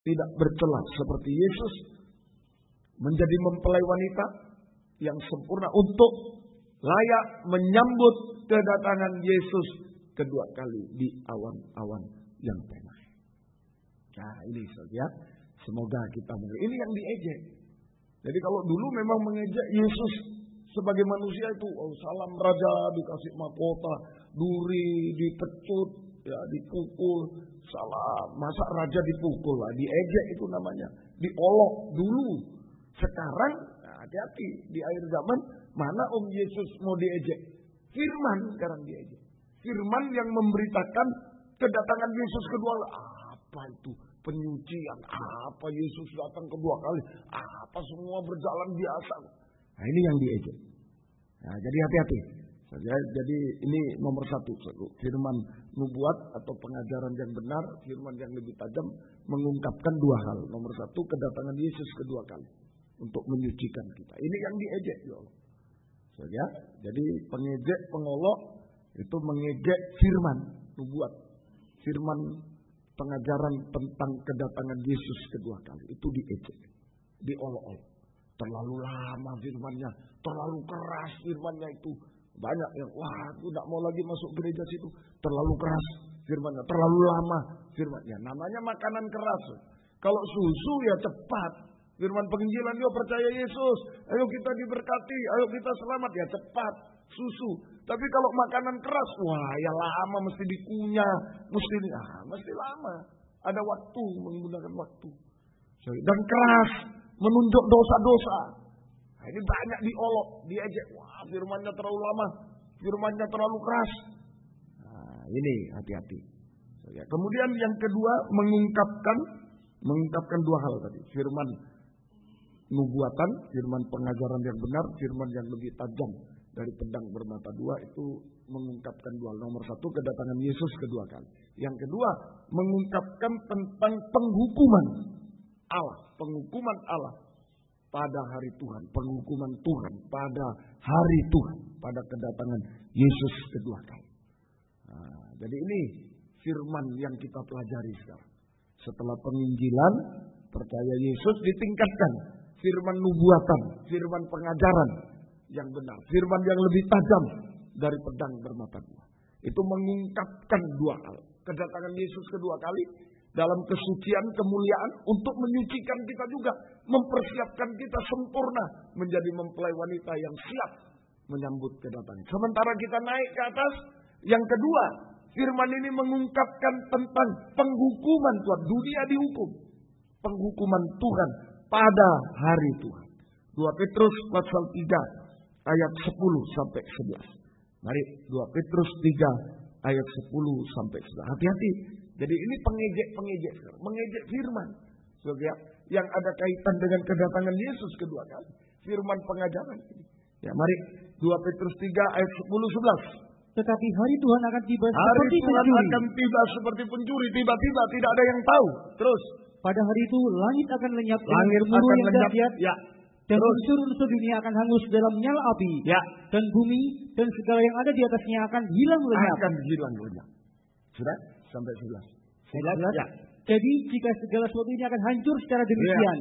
tidak bercela seperti Yesus, menjadi mempelai wanita yang sempurna untuk layak menyambut kedatangan Yesus kedua kali di awan-awan yang tenang. Nah ini saudara, semoga kita mengerti. Ini yang diejek. Jadi kalau dulu memang mengejek Yesus sebagai manusia itu, salam raja, dikasih mahkota, duri, dipecut, ya dipukul, salam. Masa raja dipukul lah, diejek itu namanya, diolok dulu. Sekarang hati-hati, di akhir zaman mana Yesus mau diejek? Firman sekarang diejek. Firman yang memberitakan kedatangan Yesus kedua. Apa itu? Penyucian. Apa Yesus datang kedua kali? Apa semua berjalan biasa? Nah ini yang diejek. Nah, jadi hati-hati. Jadi ini nomor satu. Firman nubuat atau pengajaran yang benar, firman yang lebih tajam mengungkapkan dua hal. Nomor satu, kedatangan Yesus kedua kali untuk menyucikan kita. Ini yang diejek ya Allah. Jadi pengejek, pengolok itu mengejek firman nubuat, firman pengajaran tentang kedatangan Yesus kedua kali itu diejek, diolok-olok. Terlalu lama firmannya, terlalu keras firmannya itu. Banyak yang aku tidak mau lagi masuk gereja situ, terlalu keras firmannya, terlalu lama firmannya. Namanya makanan keras. Kalau susu ya cepat. Firman penginjilan, yuk percaya Yesus, ayo kita diberkati, ayo kita selamat, ya cepat, susu. Tapi kalau makanan keras, wah ya lama, mesti dikunyah, mesti lama. Ada waktu, menggunakan waktu. Dan keras, menunjuk dosa-dosa. Nah, ini banyak diolok, diejek. Wah firmannya terlalu lama, firmannya terlalu keras. Nah, ini hati-hati. Kemudian yang kedua, mengungkapkan dua hal tadi. Firman nubuatan, firman pengajaran yang benar, firman yang lebih tajam dari pedang bermata dua, itu mengungkapkan dua. Nomor satu, kedatangan Yesus kedua kali. Yang kedua, mengungkapkan tentang penghukuman Allah pada hari Tuhan, penghukuman Tuhan pada hari Tuhan, pada kedatangan Yesus kedua kali. Nah, jadi ini firman yang kita pelajari sekarang. Setelah penginjilan, percaya Yesus, ditingkatkan firman nubuatan, firman pengajaran yang benar, firman yang lebih tajam dari pedang bermata dua. Itu mengungkapkan dua hal. Kedatangan Yesus kedua kali dalam kesucian, kemuliaan untuk menyucikan kita juga, mempersiapkan kita sempurna menjadi mempelai wanita yang siap menyambut kedatangan. Sementara kita naik ke atas, yang kedua, firman ini mengungkapkan tentang penghukuman Tuhan. Dunia dihukum, penghukuman Tuhan pada hari Tuhan. 2 Petrus pasal 3 ayat 10 sampai 11. Mari 2 Petrus 3 ayat 10 sampai 11. Hati-hati. Jadi ini pengejek sekarang, mengejek firman. Yang ada kaitan dengan kedatangan Yesus kedua kali. Firman pengajaran ini. Ya, mari 2 Petrus 3 ayat 10 11. Tetapi hari Tuhan akan tiba seperti pencuri. Hari Tuhan akan tiba seperti pencuri, tiba-tiba tidak ada yang tahu. Terus pada hari itu langit akan lenyap, langit akan lenyap, ya. Dan unsur-unsur dunia akan hangus dalam nyala api, ya. Dan bumi dan segala yang ada di atasnya akan hilang lenyap. Sudah sampai 11. Ya. Jadi jika segala sesuatu ini akan hancur secara demikian,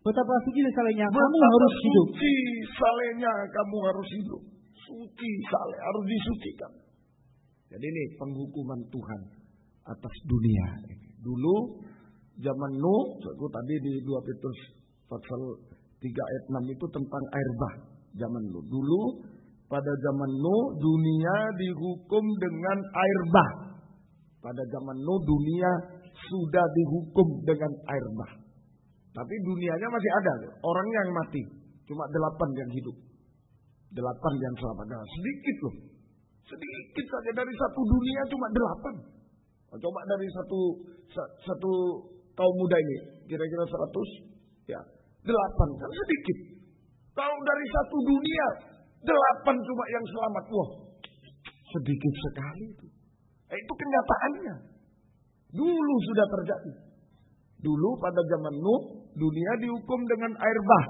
betapa suci salehnya kamu harus hidup. Suci salehnya kamu harus hidup. Suci saleh harus disucikan. Jadi ini penghukuman Tuhan atas dunia. Dulu zaman Nuh, itu tadi di 2 Petrus pasal 3 ayat 6 itu tentang air bah. Zaman Nuh. Dulu pada zaman Nuh dunia dihukum dengan air bah. Pada zaman Nuh dunia sudah dihukum dengan air bah. Tapi dunianya masih ada. Orang yang mati. Cuma 8 yang hidup. 8 yang selamat. Nah, sedikit loh. Sedikit saja dari satu dunia cuma 8. Coba dari satu kaum muda ini. Kira-kira 100. Ya. 8. Kan sedikit. Kalau dari satu dunia 8 cuma yang selamat. Wah. Sedikit sekali itu. Itu kenyataannya. Dulu sudah terjadi. Dulu pada zaman Nuh, dunia dihukum dengan air bah.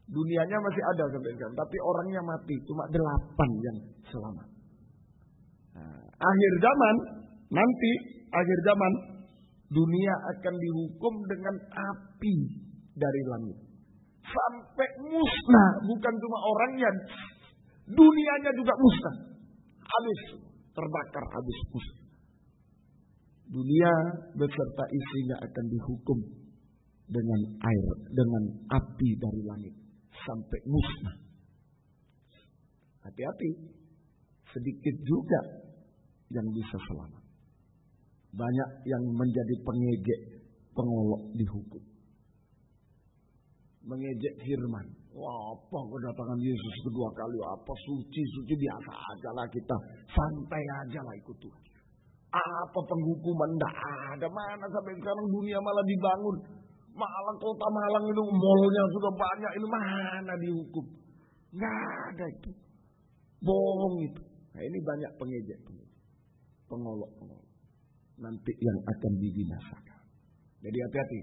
Dunianya masih ada sampai sekarang, tapi orangnya mati. Cuma 8 yang selamat. Nah, akhir zaman, nanti akhir zaman, dunia akan dihukum dengan api dari langit. Sampai musnah, bukan cuma orangnya, dunianya juga musnah. Habis, terbakar, habis musnah. Dunia beserta isinya akan dihukum dengan air, dengan api dari langit. Sampai musnah. Hati-hati, sedikit juga yang bisa selamat. Banyak yang menjadi pengejek, pengolok dihukum. Mengejek firman. Wah, apa kedatangan Yesus kedua kali? Apa suci biasa aja lah kita. Santai aja lah ikut Tuhan. Apa penghukuman? Tidak ada. Mana sampai sekarang dunia malah dibangun. Malah kota Malang itu malnya sudah banyak. Ini mana dihukum? Nggak ada itu. Bohong itu. Nah, ini banyak pengejek. Pengolok. Nanti yang akan dibinasakan. Jadi hati-hati.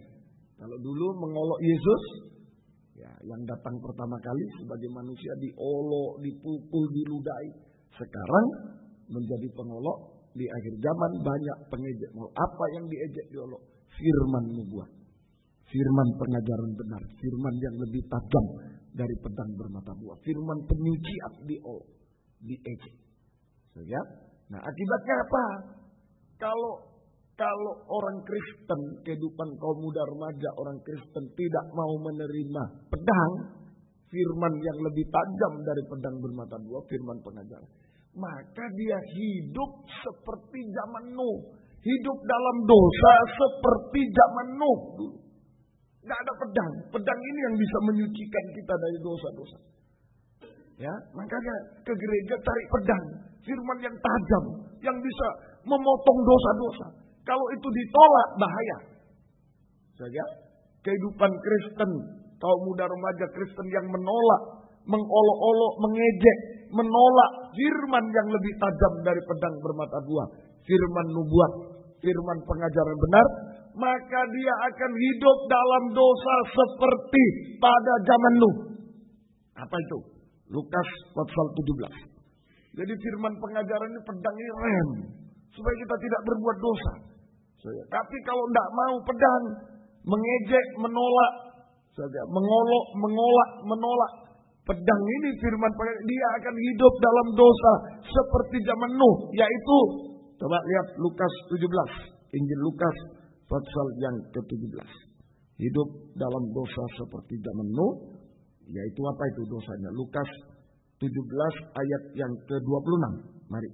Kalau dulu mengolok Yesus, ya, yang datang pertama kali sebagai manusia diolok, dipukul, diludahi. Sekarang menjadi pengolok. Di akhir zaman banyak pengejek. Apa yang diejek diolok? Firman nubuat. Firman pengajaran benar. Firman yang lebih tajam dari pedang bermata dua. Firman penyucian diolok, diejek. Ya? Nah, akibatnya apa? Kalau orang Kristen, kehidupan kaum muda remaja orang Kristen tidak mau menerima pedang, firman yang lebih tajam dari pedang bermata dua, firman pengajaran, maka dia hidup seperti zaman Nuh, hidup dalam dosa seperti zaman Nuh dulu. Nggak ada pedang. Pedang ini yang bisa menyucikan kita dari dosa-dosa. Ya, makanya ke gereja cari pedang, firman yang tajam, yang bisa memotong dosa-dosa. Kalau itu ditolak, bahaya. Saja, kehidupan Kristen, kaum muda remaja Kristen yang menolak, mengolok-olok, mengejek, menolak firman yang lebih tajam dari pedang bermata dua, firman nubuat, firman pengajaran benar, maka dia akan hidup dalam dosa seperti pada zaman Nuh. Apa itu? Lukas pasal 17. Jadi firman pengajaran ini, pedang ini rem, supaya kita tidak berbuat dosa. Tapi kalau tidak mau pedang, mengejek, menolak, mengolok, menolak. Pedang ini firman pengajaran, dia akan hidup dalam dosa seperti zaman Nuh. Yaitu, coba lihat Lukas 17. Injil Lukas pasal yang ke-17. Hidup dalam dosa seperti zaman Nuh. Yaitu apa itu dosanya? Lukas 17 ayat yang ke-26. Mari.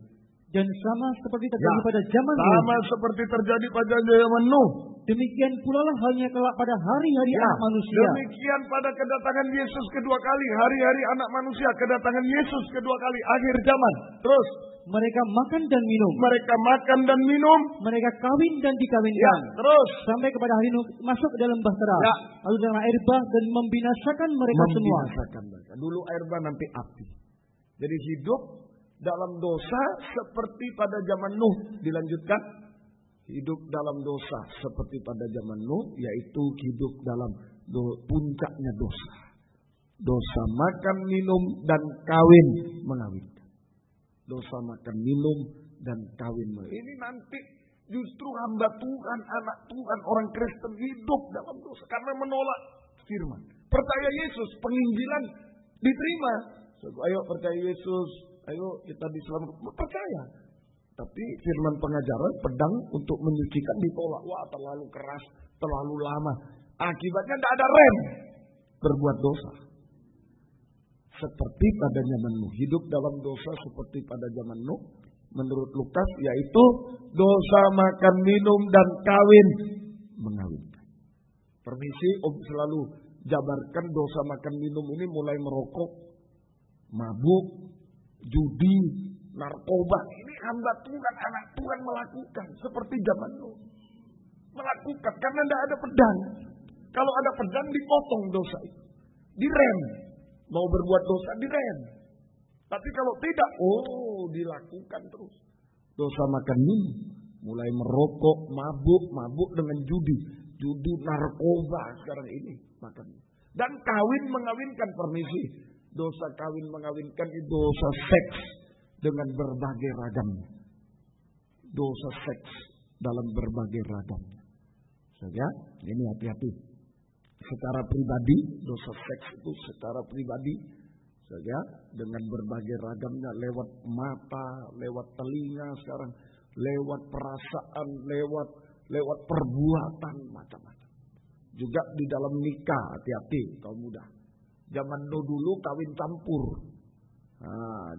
Dan sama seperti terjadi pada zaman Nuh. Sama seperti terjadi pada zaman Nuh. Demikian pula lah halnya kelak pada hari-hari anak manusia. Demikian pada kedatangan Yesus kedua kali. Hari-hari anak manusia. Kedatangan Yesus kedua kali. Akhir zaman. Terus. Mereka makan dan minum. Mereka makan dan minum. Mereka kawin dan dikawinkan. Ya, terus. Sampai kepada hari Nuh masuk ke dalam bahtera. Ya. Lalu dalam air bah dan membinasakan mereka semua. Membinasakan mereka. Dulu air bah, nanti api. Jadi hidup dalam dosa seperti pada zaman Nuh. Dilanjutkan. Hidup dalam dosa seperti pada zaman Nuh. Yaitu hidup dalam puncaknya dosa. Dosa makan, minum, dan kawin mengawinkan. Dosa makan, minum, dan kawin. Ini nanti justru hamba Tuhan, anak Tuhan, orang Kristen hidup dalam dosa. Karena menolak firman. Percaya Yesus, penginjilan diterima. Ayo percaya Yesus, ayo kita diselamatkan. Percaya. Tapi firman pengajaran, pedang untuk menyucikan ditolak. Wah, terlalu keras, terlalu lama. Akibatnya tidak ada rem. Berbuat dosa. Seperti pada zaman Nuh. Hidup dalam dosa seperti pada zaman Nuh. Menurut Lukas, yaitu dosa makan, minum, dan kawin mengawinkan. Permisi, Om selalu jabarkan dosa makan, minum ini mulai merokok, mabuk, judi, narkoba. Ini hamba Tuhan, anak Tuhan melakukan. Seperti zaman Nuh. Melakukan, karena tidak ada pedang. Kalau ada pedang, dipotong dosa itu. Direm. Mau berbuat dosa direm. Tapi kalau tidak, dilakukan terus. Dosa makan minum. Mulai merokok, mabuk dengan judi. Judi, narkoba sekarang ini. Makan. Dan kawin mengawinkan, permisi. Dosa kawin mengawinkan itu dosa seks. Dengan berbagai ragamnya. Dosa seks dalam berbagai ragamnya. Saudara, ini hati-hati. Secara pribadi, dosa seks itu secara pribadi, saudara, dengan berbagai ragamnya, lewat mata, lewat telinga sekarang, lewat perasaan, lewat perbuatan macam-macam. Juga di dalam nikah, hati-hati kaum muda. Zaman dulu kawin campur.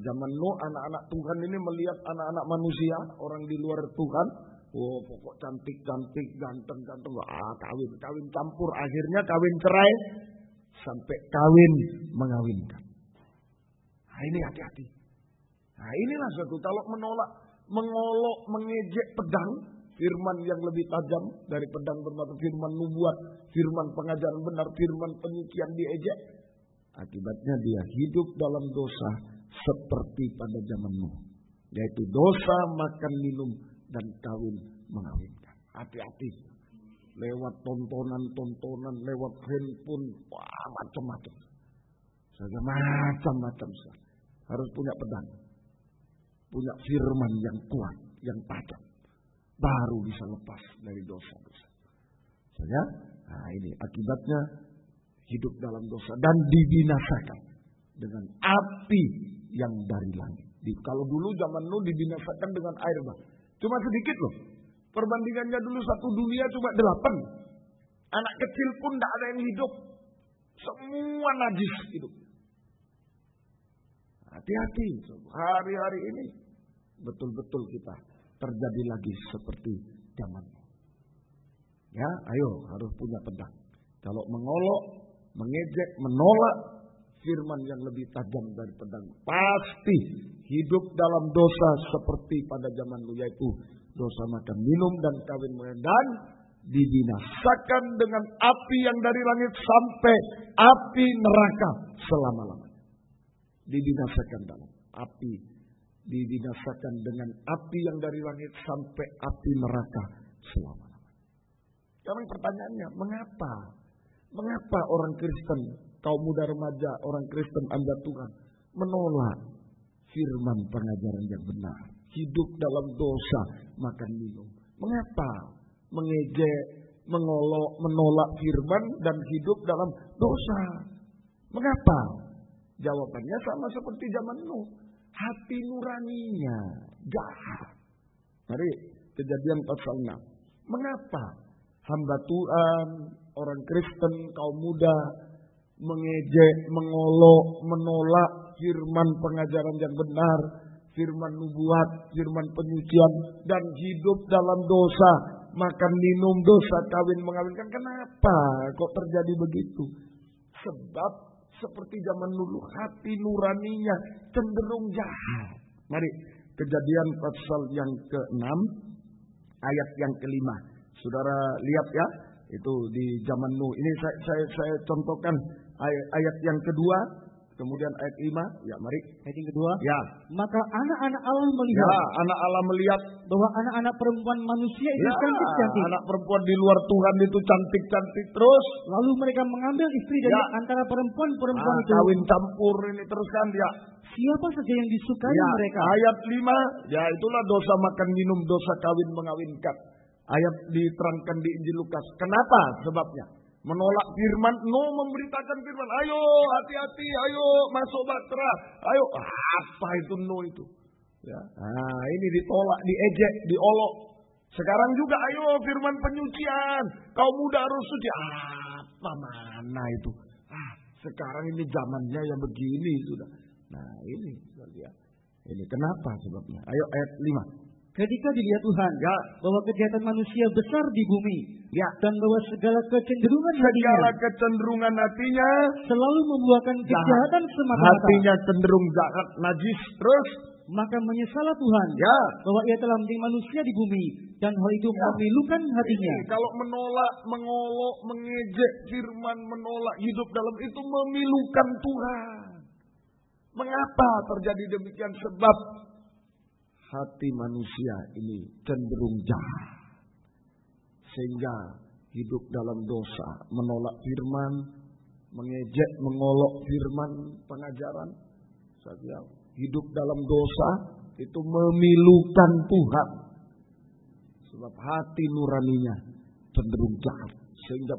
Zaman anak-anak Tuhan ini melihat anak-anak manusia, orang di luar Tuhan, pokok cantik-cantik, ganteng-ganteng, kawin campur, akhirnya kawin cerai sampai kawin mengawinkan. Ini hati-hati. Inilah suatu kalau mengolok, mengejek pedang, firman yang lebih tajam dari pedang bermata, firman nubuat, firman pengajaran benar, firman penyucian diejek. Akibatnya dia hidup dalam dosa seperti pada zaman Nuh, yaitu dosa, makan, minum, dan kawin mengawinkan. Hati-hati. Lewat tontonan, lewat handphone, macam-macam. Macam-macam. Harus punya pedang. Punya firman yang kuat, yang tajam. Baru bisa lepas dari dosa-dosa. Ini akibatnya hidup dalam dosa dan dibinasakan dengan api yang dari langit. Kalau dulu zaman Nuh dibinasakan dengan air bah. Cuma sedikit loh. Perbandingannya dulu satu dunia cuma 8. Anak kecil pun tidak ada yang hidup. Semua najis hidup. Hati-hati. Hari-hari ini betul-betul kita terjadi lagi seperti zaman Nuh. Ya, ayo harus punya pedang. Kalau mengolok, mengejek, menolak firman yang lebih tajam dari pedang, pasti hidup dalam dosa seperti pada zaman Nuh, yaitu dosa makan, minum, dan kawin mengawinkan, dan dibinasakan dengan api yang dari langit sampai api neraka selama-lamanya. Dibinasakan dalam api, dibinasakan dengan api yang dari langit sampai api neraka selama-lamanya. Sekarang pertanyaannya, mengapa? Mengapa orang Kristen, kaum muda remaja, orang Kristen Anda Tuhan, menolak firman pengajaran yang benar? Hidup dalam dosa, makan minum. Mengapa? Mengejek, mengolok, menolak firman dan hidup dalam dosa. Mengapa? Jawabannya sama seperti zaman Nuh. Hati nuraninya jahat. Mari Kejadian pasal 6. Mengapa hamba Tuhan, orang Kristen, kaum muda mengejek, mengolok, menolak firman pengajaran yang benar, firman nubuat, firman penyucian, dan hidup dalam dosa, makan minum, dosa kawin mengawinkan? Kenapa kok terjadi begitu? Sebab seperti zaman dulu, hati nuraninya cenderung jahat. Mari Kejadian pasal yang ke-6 ayat yang ke-5. Saudara lihat ya, itu di zaman Nuh. Ini saya contohkan ayat yang kedua, kemudian ayat 5. Ya, mari. Ayat yang kedua. Ya. Maka anak-anak Allah melihat. Ya, anak Allah melihat bahwa anak-anak perempuan manusia itu cantik-cantik. Anak perempuan di luar Tuhan itu cantik-cantik terus. Lalu mereka mengambil istri dari antara perempuan-perempuan itu. Kawin campur ini terus kan ya. Siapa saja yang disukai mereka. Ayat 5. Ya, itulah dosa makan minum, dosa kawin mengawinkan. Ayat diterangkan di Injil Lukas. Kenapa sebabnya? Menolak firman. Nuh memberitakan firman. Ayo hati-hati, ayo masuk bahtera. Ayo, apa itu Nuh itu? Ya. Ini ditolak, diejek, diolok. Sekarang juga ayo firman penyucian. Kaum muda harus suci. Apa mana itu? Sekarang ini zamannya yang begini sudah. Nah ini, lihat. Ini kenapa sebabnya? Ayo ayat 5. Ketika dilihat Tuhan bahwa kejahatan manusia besar di bumi, dan bahwa segala kecenderungan hatinya selalu membuahkan kejahatan semata-mata. Hatinya cenderung jahat, najis terus. Maka menyesallah Tuhan bahwa Ia telah menjadikan manusia di bumi, dan hal itu memilukan hatinya. Kalau menolak, mengolok, mengejek firman, menolak hidup dalam itu memilukan Tuhan. Mengapa terjadi demikian? Sebab hati manusia ini cenderung jahat. Sehingga hidup dalam dosa, menolak firman, mengejek, mengolok firman pengajaran. Hidup dalam dosa itu memilukan Tuhan. Sebab hati nuraninya cenderung jahat. Sehingga